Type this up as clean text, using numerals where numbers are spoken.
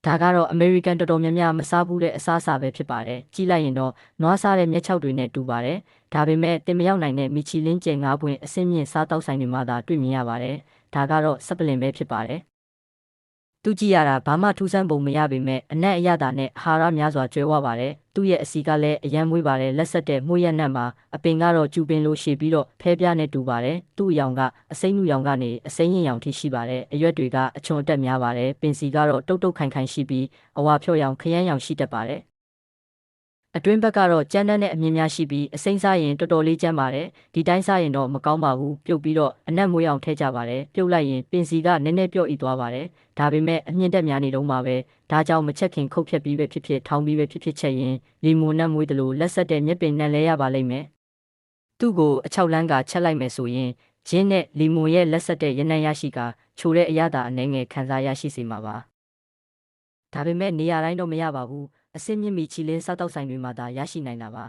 ဒါကတော့ American တော်တော်များများမစားဘူးတဲ့အစားအစာပဲဖြစ်ပါတယ်။ကြည့်လိုက်ရင်တော့နွားစားတဲ့မျက်ခြောက်တွေနဲ့တူပါတယ်။ဒါပေမဲ့တင်မရောက်နိုင်တဲ့မီချီလင်းကျယ်ငါးပွင့်အဆင့်မြင့်စားတောက်ဆိုင်တွေမှာသာတွေ့မြင်ရပါတယ်။ဒါကတော့စပလင်ပဲဖြစ်ပါတယ်။သူကြည့်ရတာဘာမှထူးဆန်းပုံမရပေမဲ့အနက်အရသာနဲ့အာဟာရများစွာကျွဲဝပါတယ်။သူ့ရဲ့အစီကလည်းအယမ်းမွေးပါတယ်လက်ဆက်တဲ့မှုရက်နက်မှာအပင်ကတော့ကျူပင်လိုရှည်ပြီးတော့ဖဲပြားနဲ့တူပါတယ်။သူ့အယောင်ကအစိမ်းနုရောင်ကနေအစိမ်းရင်ရောင်ထိရှိပါတယ်။အရွက်တွေကအချွန်အတက်များပါတယ်။ပင်စီကတော့တုတ်တုတ်ခိုင်ခိုင်ရှိပြီးအဝါဖြော့ရောင်ခရမ်းရောင်ရှိတတ်ပါတယ်။အတွင်းဘက်ကတော့ကြမ်းတမ်းတဲ့အမြင်များရှိပြီးအစိမ်းစားရင်တော်တော်လေးကြမ်းပါတယ်ဒီတိုင်းစားရင်တော့မကောင်းပါဘူးပြုတ်ပြီးတော့အနက်မွေးအောင်ထည့်ကြပါတယ်ပြုတ်လိုက်ရင်ပင်စီကနည်းနည်းပြော့ဤသွားပါတယ်ဒါပေမဲ့အမြင့်တက်များနေတော့မှာပဲဒါကြောင့်မချက်ခင်ခုတ်ဖြတ်ပြီးပဲဖြစ်ဖြစ်ထောင်းပြီးပဲဖြစ်ဖြစ်ချက်ရင်လီမွန်နက်မွေးတယ်လို့လက်ဆက်တဲ့မြက်ပင်နဲ့လဲရပါလိမ့်မယ်သူ့ကိုအချောက်လန်းကချက်လိုက်မယ်ဆိုရင်ဂျင်းနဲ့လီမွန်ရဲ့လက်ဆက်တဲ့ရနံ့ရရှိကချိုတဲ့အရသာအနှဲငယ်ခံစားရရှိစေမှာပါဒါပေမဲ့နေရာတိုင်းတော့မရပါဘူးအစင်းမြင့်မီချီလင်းစားတောက်ဆိုင်တွေမှာသာရရှိနိုင်တာပါ